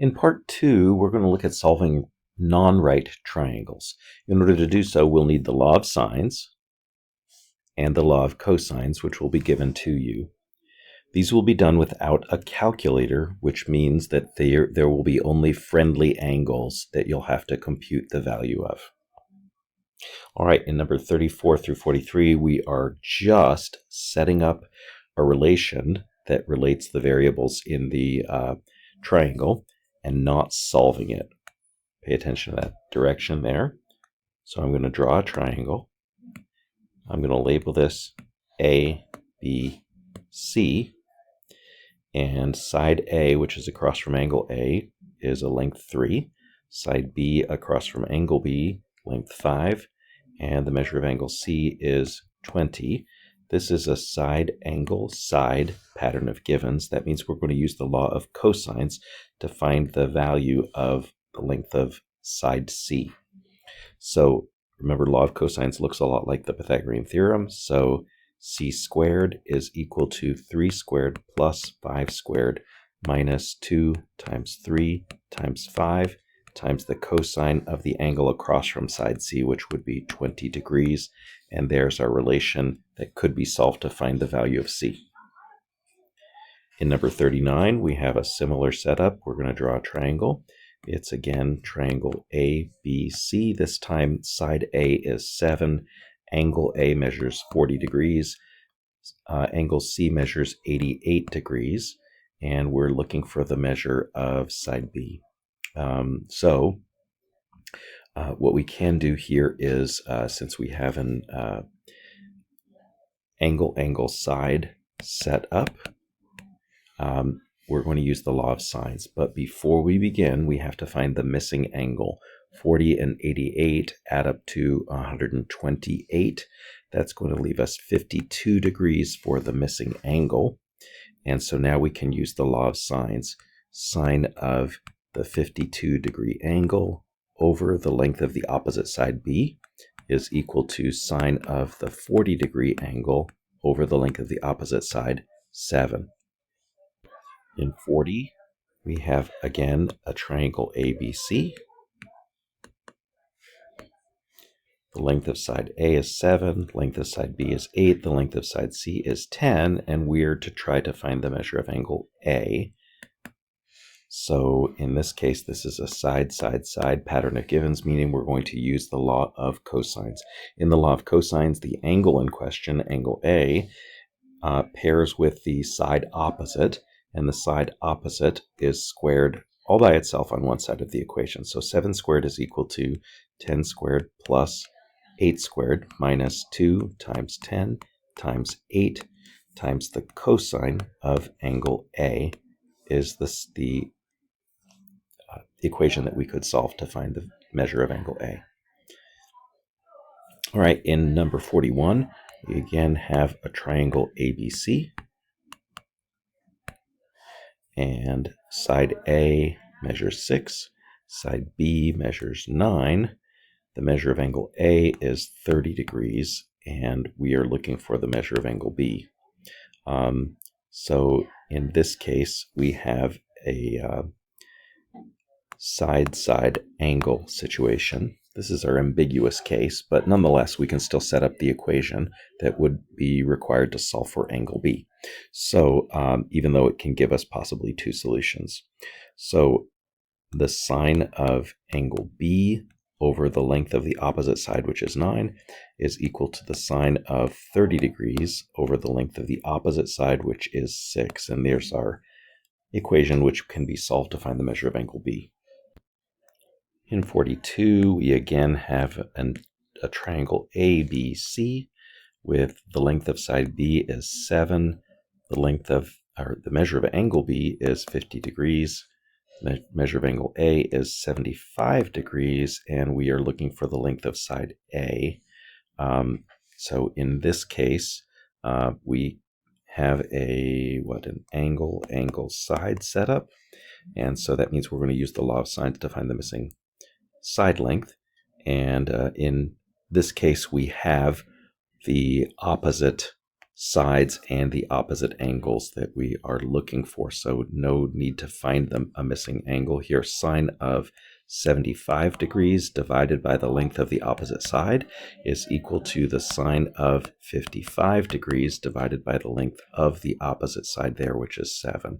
In part 2, we're going to look at solving non-right triangles. In order to do so, we'll need the law of sines and the law of cosines, which will be given to you. These will be done without a calculator, which means that there will be only friendly angles that you'll have to compute the value of. All right, in number 34 through 43, we are just setting up a relation that relates the variables in the triangle and not solving it. Pay attention to that direction there. So I'm going to draw a triangle. I'm going to label this A, B, C. And side A, which is across from angle A, is a length 3. Side B across from angle B, length 5. And the measure of angle C is 20. This is a side angle side pattern of givens. That means we're going to use the law of cosines to find the value of the length of side C. So remember, law of cosines looks a lot like the Pythagorean theorem. So C squared is equal to 3 squared plus 5 squared minus 2 times 3 times 5 times the cosine of the angle across from side C, which would be 20 degrees. And there's our relation that could be solved to find the value of C. In number 39, we have a similar setup. We're going to draw a triangle. It's again triangle ABC. This time side A is 7. Angle A measures 40 degrees. Angle C measures 88 degrees. And we're looking for the measure of side B. What we can do here is, since we have an angle side set up, we're going to use the law of sines. But before we begin, we have to find the missing angle. 40 and 88 add up to 128. That's going to leave us 52 degrees for the missing angle. And so now we can use the law of sines. Sine of the 52 degree angle over the length of the opposite side B is equal to sine of the 40 degree angle over the length of the opposite side 7. In 40, we have again a triangle ABC. The length of side A is 7, length of side B is 8, the length of side C is 10, and we're to try to find the measure of angle A. So in this case, this is a side pattern of givens, meaning we're going to use the law of cosines. In the law of cosines, the angle in question, angle A, pairs with the side opposite, and the side opposite is squared all by itself on one side of the equation. So 7 squared is equal to 10 squared plus 8 squared minus 2 times 10 times 8 times the cosine of angle A is the equation that we could solve to find the measure of angle A. All right, in number 41, we again have a triangle ABC. And side A measures 6, side B measures 9. The measure of angle A is 30 degrees, and we are looking for the measure of angle B. So in this case, we have a side angle situation. This is our ambiguous case, but nonetheless, we can still set up the equation that would be required to solve for angle B. So even though it can give us possibly two solutions. So the sine of angle B over the length of the opposite side, which is 9, is equal to the sine of 30 degrees over the length of the opposite side, which is 6. And there's our equation, which can be solved to find the measure of angle B. In 42, we again have a triangle ABC with the length of side B is 7. The measure of angle B is 50 degrees. The measure of angle A is 75 degrees, and we are looking for the length of side A. So in this case, we have an angle side setup, and so that means we're going to use the law of sines to find the missing side length. And in this case, we have the opposite sides and the opposite angles that we are looking for. So no need to find a missing angle here. Sine of 75 degrees divided by the length of the opposite side is equal to the sine of 55 degrees divided by the length of the opposite side there, which is 7.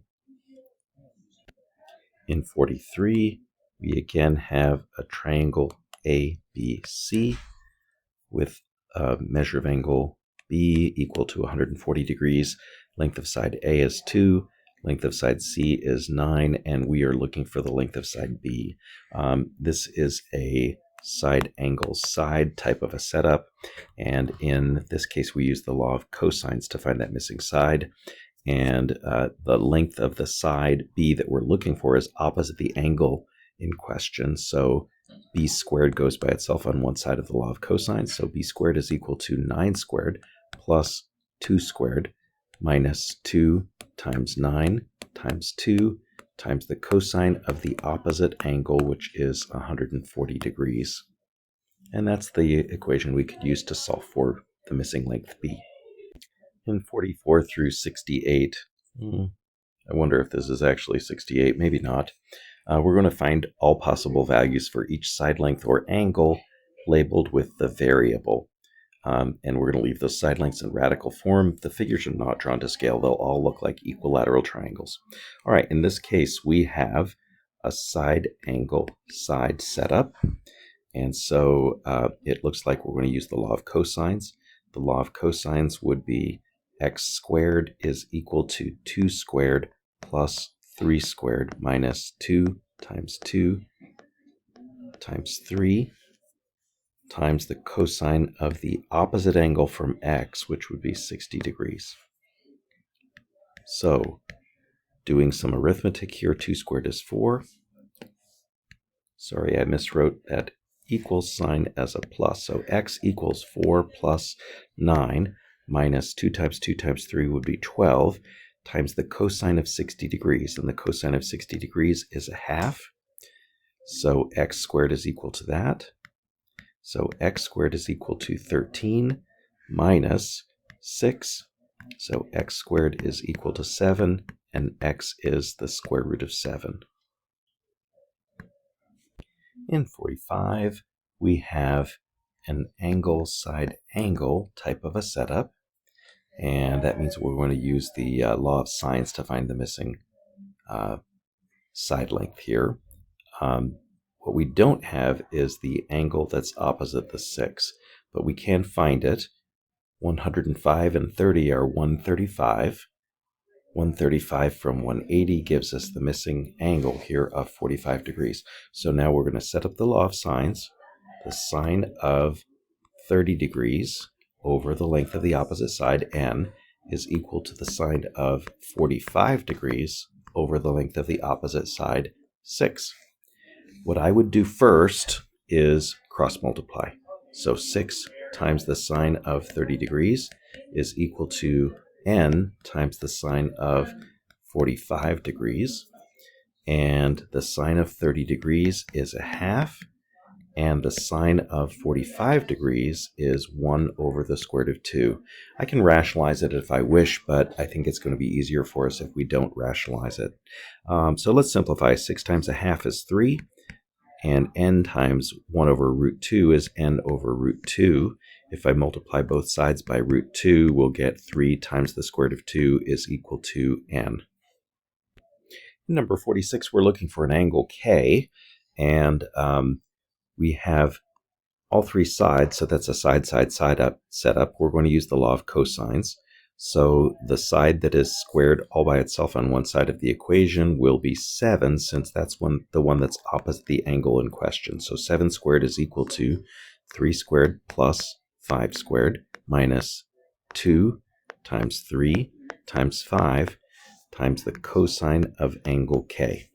In 43, we again have a triangle ABC with a measure of angle B equal to 140 degrees. Length of side A is 2, length of side C is 9, and we are looking for the length of side B. This is a side angle side type of a setup, and in this case we use the law of cosines to find that missing side. And the length of the side B that we're looking for is opposite the angle in question. So B squared goes by itself on one side of the law of cosines. So B squared is equal to 9 squared plus 2 squared minus 2 times 9 times 2 times the cosine of the opposite angle, which is 140 degrees. And that's the equation we could use to solve for the missing length B. In 44 through 68, I wonder if this is actually 68, maybe not. We're going to find all possible values for each side length or angle labeled with the variable. And we're going to leave those side lengths in radical form. The figures are not drawn to scale. They'll all look like equilateral triangles. All right, in this case, we have a side angle side setup. And so it looks like we're going to use the law of cosines. The law of cosines would be x squared is equal to 2 squared plus 3 squared minus 2 times 2 times 3 times the cosine of the opposite angle from x, which would be 60 degrees. So doing some arithmetic here, 2 squared is 4. Sorry, I miswrote that equals sign as a plus. So x equals 4 plus 9 minus 2 times 2 times 3 would be 12 times the cosine of 60 degrees. And the cosine of 60 degrees is a half. So x squared is equal to that. So x squared is equal to 13 minus 6. So x squared is equal to 7, and x is the square root of 7. In 45, we have an angle side angle type of a setup. And that means we're going to use the law of sines to find the missing side length here. What we don't have is the angle that's opposite the 6, but we can find it. 105 and 30 are 135. 135 from 180 gives us the missing angle here of 45 degrees. So now we're going to set up the law of sines. The sine of 30 degrees over the length of the opposite side, n, is equal to the sine of 45 degrees over the length of the opposite side, 6. What I would do first is cross multiply. So 6 times the sine of 30 degrees is equal to n times the sine of 45 degrees. And the sine of 30 degrees is a half. And the sine of 45 degrees is 1 over the square root of 2. I can rationalize it if I wish, but I think it's going to be easier for us if we don't rationalize it. So let's simplify. 6 times a half is 3, and n times 1 over root 2 is n over root 2. If I multiply both sides by root 2, we'll get 3 times the square root of 2 is equal to n. Number 46, we're looking for an angle K, and we have all three sides, so that's a side-up setup. We're going to use the law of cosines. So the side that is squared all by itself on one side of the equation will be 7, since that's the one that's opposite the angle in question. So 7 squared is equal to 3 squared plus 5 squared minus 2 times 3 times 5 times the cosine of angle K.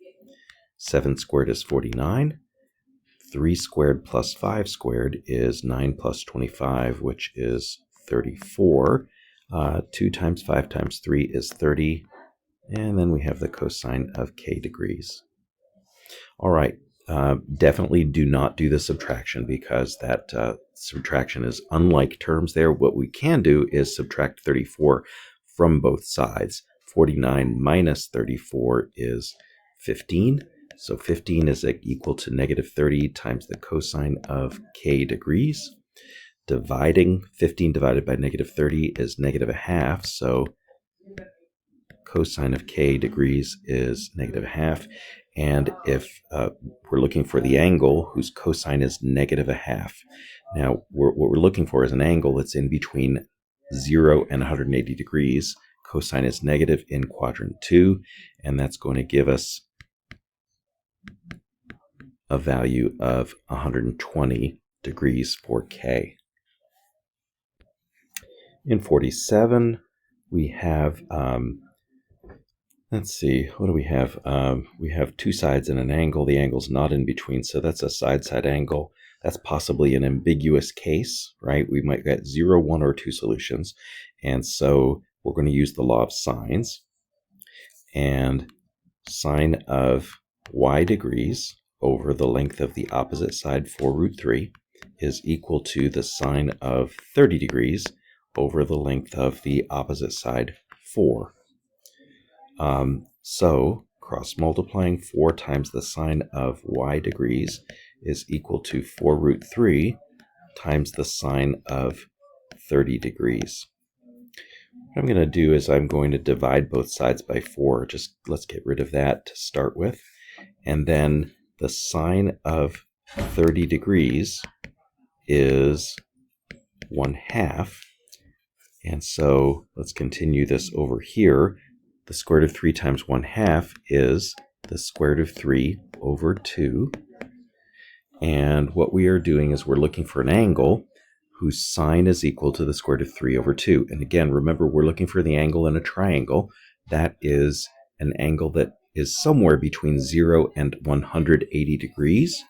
7 squared is 49. 3 squared plus 5 squared is 9 plus 25, which is 34. 2 times 5 times 3 is 30. And then we have the cosine of k degrees. All right, Definitely do not do the subtraction because that subtraction is unlike terms there. What we can do is subtract 34 from both sides. 49 minus 34 is 15. So 15 is equal to negative 30 times the cosine of k degrees. Dividing 15 divided by negative 30 is negative a half. So cosine of k degrees is negative a half. And if we're looking for the angle whose cosine is negative a half. Now, what we're looking for is an angle that's in between 0 and 180 degrees. Cosine is negative in quadrant 2, and that's going to give us a value of 120 degrees for k. In 47, we have let's see, what do we have? We have two sides and an angle. The angle's not in between, so that's a side-side angle. That's possibly an ambiguous case, right? We might get 0, 1, or 2 solutions. And so we're going to use the law of sines. And sine of y degrees over the length of the opposite side, 4 root 3, is equal to the sine of 30 degrees over the length of the opposite side, 4. So cross multiplying 4 times the sine of y degrees is equal to 4 root 3 times the sine of 30 degrees. What I'm going to do is I'm going to divide both sides by 4. Just let's get rid of that to start with. And then the sine of 30 degrees is 1/2. And so let's continue this over here. The square root of 3 times 1/2 is the square root of 3 over 2. And what we are doing is we're looking for an angle whose sine is equal to the square root of 3 over 2. And again, remember, we're looking for the angle in a triangle. That is an angle that is somewhere between 0 and 180 degrees.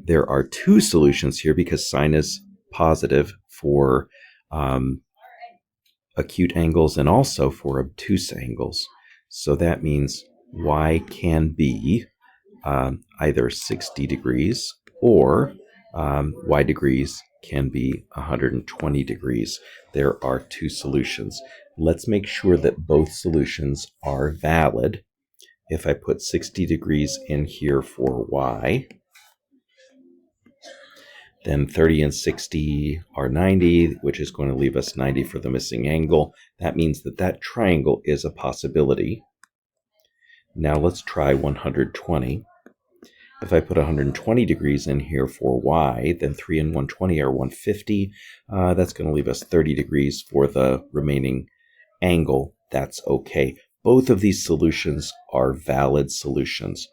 There are two solutions here because sine is positive for acute angles and also for obtuse angles. So that means y can be either 60 degrees or y degrees can be 120 degrees. There are two solutions. Let's make sure that both solutions are valid. If I put 60 degrees in here for y, then 30 and 60 are 90, which is going to leave us 90 for the missing angle. That means that that triangle is a possibility. Now let's try 120. If I put 120 degrees in here for y, then 3 and 120 are 150. That's going to leave us 30 degrees for the remaining angle. That's okay. Both of these solutions are valid solutions.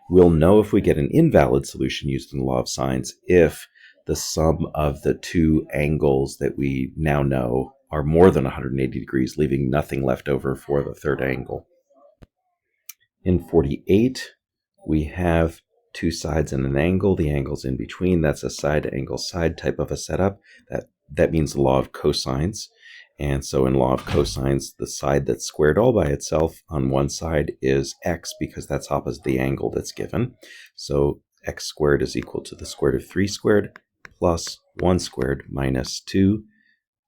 We'll know if we get an invalid solution using the law of sines if the sum of the two angles that we now know are more than 180 degrees, leaving nothing left over for the third angle. In 48, we have two sides and an angle. The angle's in between. That's a side angle side type of a setup. That means the law of cosines. And so in law of cosines, the side that's squared all by itself on one side is x because that's opposite the angle that's given. So x squared is equal to the square root of 3 squared plus 1 squared minus 2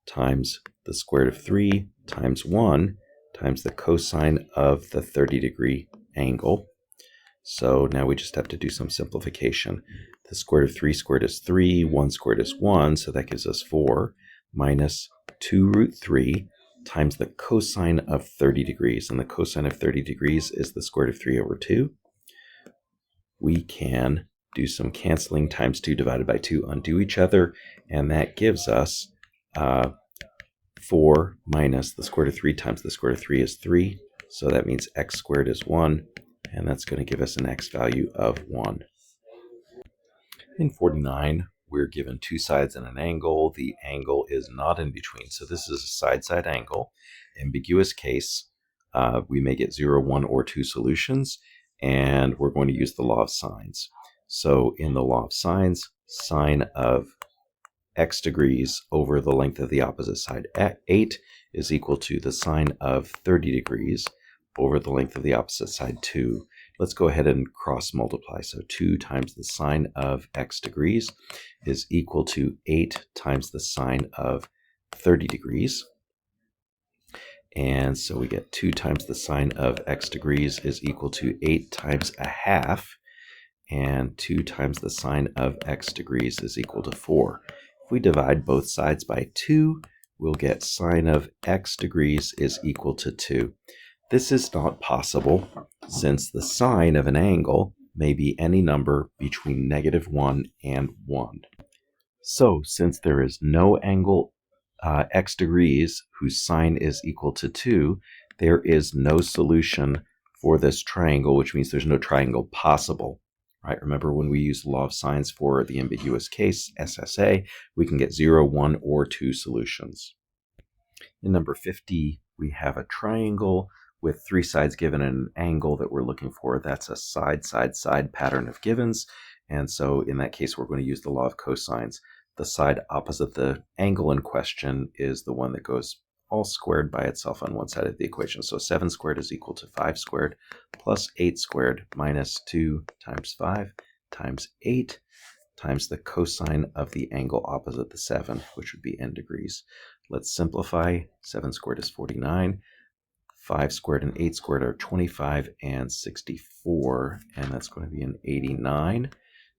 times the square root of 3 times 1 times the cosine of the 30-degree angle. So now we just have to do some simplification. The square root of 3 squared is 3, 1 squared is 1, so that gives us 4, minus 2 root 3 times the cosine of 30 degrees. And the cosine of 30 degrees is the square root of 3 over 2. We can do some canceling. Times 2 divided by 2 undo each other, and that gives us 4 minus the square root of 3 times the square root of 3 is 3. So that means x squared is 1, and that's going to give us an x value of 1. In 49, we're given two sides and an angle. The angle is not in between, so this is a side-side angle. Ambiguous case, we may get 0, 1, or 2 solutions, and we're going to use the law of sines. So in the law of sines, sine of x degrees over the length of the opposite side, 8, is equal to the sine of 30 degrees over the length of the opposite side, 2. Let's go ahead and cross multiply. So 2 times the sine of x degrees is equal to 8 times the sine of 30 degrees. And so we get 2 times the sine of x degrees is equal to 8 times a half. And 2 times the sine of x degrees is equal to 4. If we divide both sides by 2, we'll get sine of x degrees is equal to 2. This is not possible since the sine of an angle may be any number between -1 and 1. So since there is no angle x degrees whose sine is equal to 2, there is no solution for this triangle, which means there's no triangle possible. Right? Remember when we use the law of sines for the ambiguous case, SSA, we can get 0, 1, or 2 solutions. In number 50, we have a triangle with 3 sides given and an angle that we're looking for. That's a side, side, side pattern of givens. And so in that case, we're going to use the law of cosines. The side opposite the angle in question is the one that goes all squared by itself on one side of the equation. So 7 squared is equal to 5 squared plus 8 squared minus 2 times 5 times 8 times the cosine of the angle opposite the 7, which would be n degrees. Let's simplify. 7 squared is 49. 5 squared and 8 squared are 25 and 64, and that's going to be an 89.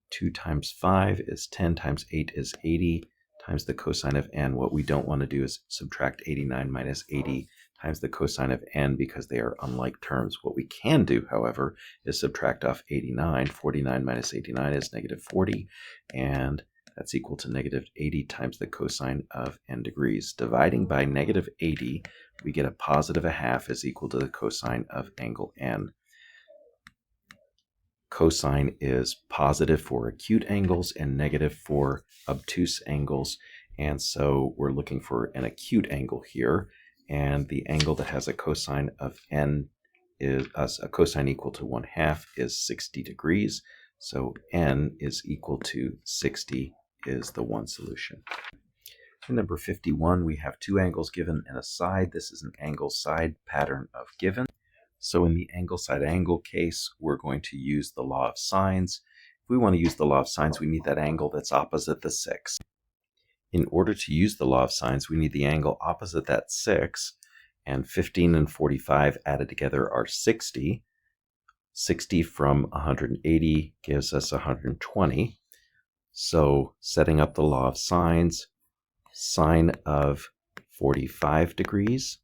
2 times 5 is 10 times 8 is 80 times the cosine of n. What we don't want to do is subtract 89 minus 80 times the cosine of n because they are unlike terms. What we can do, however, is subtract off 89. 49 minus 89 is -40, and that's equal to -80 times the cosine of n degrees. Dividing by -80, we get a positive 1/2 is equal to the cosine of angle n. Cosine is positive for acute angles and negative for obtuse angles. And so we're looking for an acute angle here. And the angle that has a cosine of n is a cosine equal to 1/2 is 60 degrees. So n is equal to 60 is the one solution. In number 51, we have 2 angles given and a side. This is an angle-side pattern of given. So in the angle-side-angle case, we're going to use the law of sines. If we want to use the law of sines, we need that angle that's opposite the 6. In order to use the law of sines, we need the angle opposite that 6, and 15 and 45 added together are 60. 60 from 180 gives us 120. So setting up the law of sines, sine of 45 degrees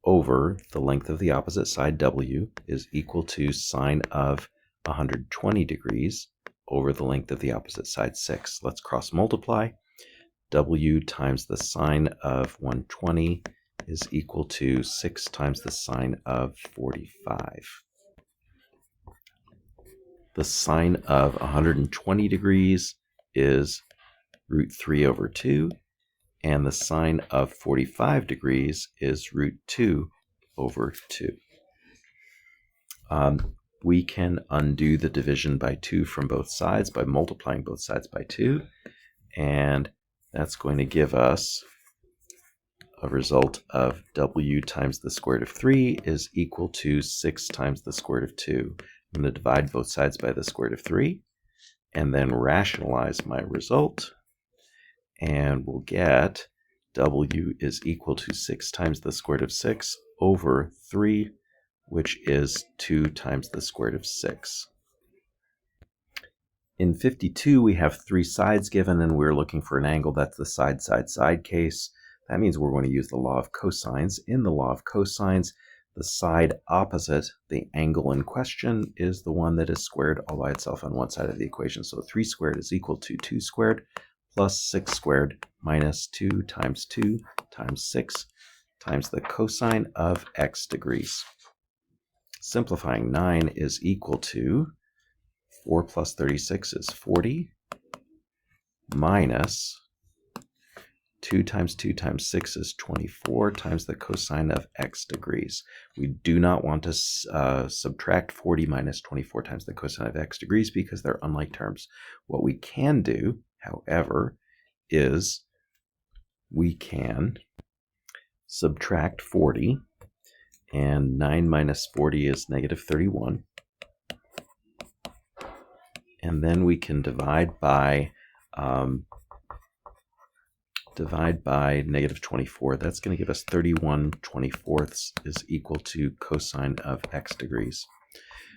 over the length of the opposite side, w, is equal to sine of 120 degrees over the length of the opposite side, 6. Let's cross multiply. W times the sine of 120 is equal to 6 times the sine of 45. The sine of 120 degrees is √3/2. And the sine of 45 degrees is √2/2. We can undo the division by 2 from both sides by multiplying both sides by 2. And that's going to give us a result of w times the square root of 3 is equal to 6 times the square root of 2. I'm going to divide both sides by the square root of 3 and then rationalize my result. And we'll get w is equal to 6 times the square root of 6 over 3, which is 2 times the square root of 6. In 52, we have 3 sides given, and we're looking for an angle. That's the side, side, side case. That means we're going to use the law of cosines. In the law of cosines, the side opposite the angle in question is the one that is squared all by itself on one side of the equation. So 3 squared is equal to 2 squared. Plus 6 squared minus 2 times 6 times the cosine of x degrees. Simplifying, 9 is equal to 4 plus 36 is 40 minus 2 times 2 times 6 is 24 times the cosine of x degrees. We do not want to subtract 40 minus 24 times the cosine of x degrees because they're unlike terms. What we can do, however, is we can subtract 40, and 9 minus 40 is -31. and then we can divide by negative 24. That's going to give us 31/24 is equal to cosine of x degrees.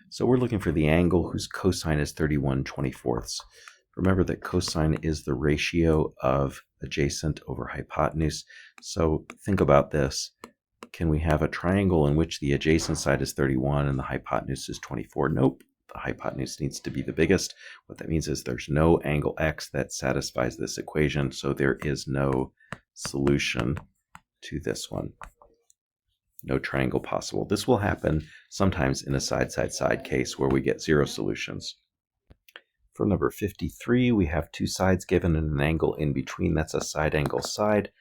So we're looking for the angle whose cosine is 31/24. Remember that cosine is the ratio of adjacent over hypotenuse. So think about this. Can we have a triangle in which the adjacent side is 31 and the hypotenuse is 24? Nope. The hypotenuse needs to be the biggest. What that means is there's no angle x that satisfies this equation, so there is no solution to this one. No triangle possible. This will happen sometimes in a side-side-side case where we get zero solutions. For number 53, we have two sides given and an angle in between. That's a side angle side.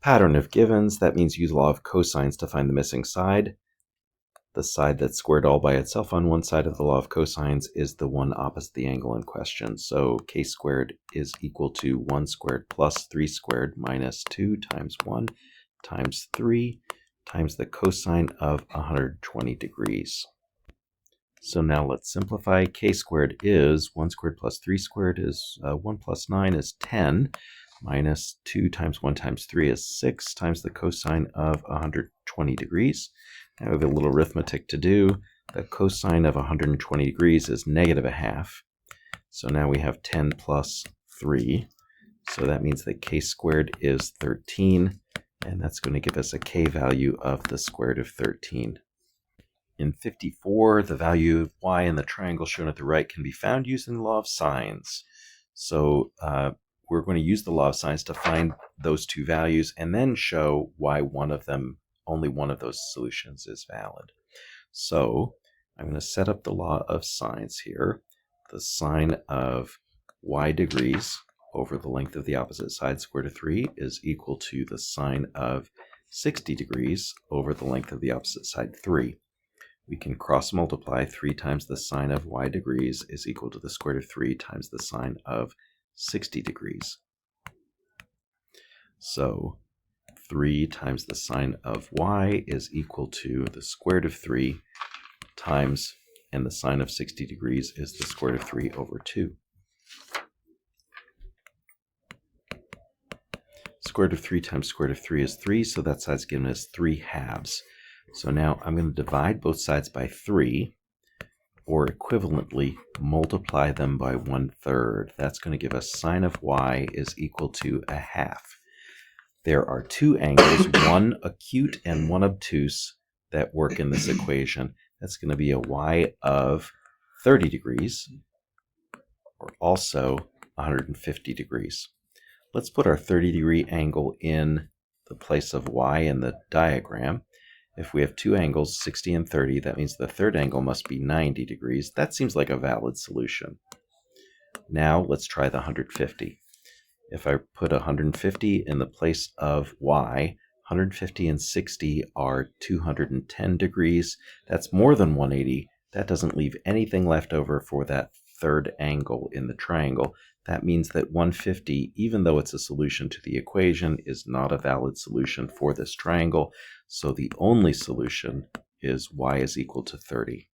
Pattern of givens, that means use law of cosines to find the missing side. The side that's squared all by itself on one side of the law of cosines is the one opposite the angle in question. So k squared is equal to 1 squared plus 3 squared minus 2 times 1 times 3 times the cosine of 120 degrees. So now let's simplify. K squared is 1 squared plus 3 squared is 1 plus 9 is 10, minus 2 times 1 times 3 is 6 times the cosine of 120 degrees. Now we have a little arithmetic to do. The cosine of 120 degrees is negative a half. So now we have 10 plus 3. So that means that k squared is 13, and that's going to give us a k value of the square root of 13. In 54, the value of y in the triangle shown at the right can be found using the law of sines. So we're going to use the law of sines to find those two values and then show why only one of those solutions is valid. So I'm going to set up the law of sines here. The sine of y degrees over the length of the opposite side, square root of 3, is equal to the sine of 60 degrees over the length of the opposite side, 3. We can cross multiply. 3 times the sine of y degrees is equal to the square root of 3 times the sine of 60 degrees. So 3 times the sine of y is equal to the square root of 3 times, and the sine of 60 degrees is the square root of 3 over 2. Square root of 3 times square root of 3 is 3, so that side's given us 3 halves. So now I'm going to divide both sides by 3, or equivalently multiply them by 1/3. That's going to give us sine of y is equal to a half. There are two angles, one acute and one obtuse, that work in this equation. That's going to be a y of 30 degrees, or also 150 degrees. Let's put our 30-degree angle in the place of y in the diagram. If we have two angles, 60 and 30, that means the third angle must be 90 degrees. That seems like a valid solution. Now let's try the 150. If I put 150 in the place of y, 150 and 60 are 210 degrees. That's more than 180. That doesn't leave anything left over for that third angle in the triangle. That means that 150, even though it's a solution to the equation, is not a valid solution for this triangle. So the only solution is y is equal to 30.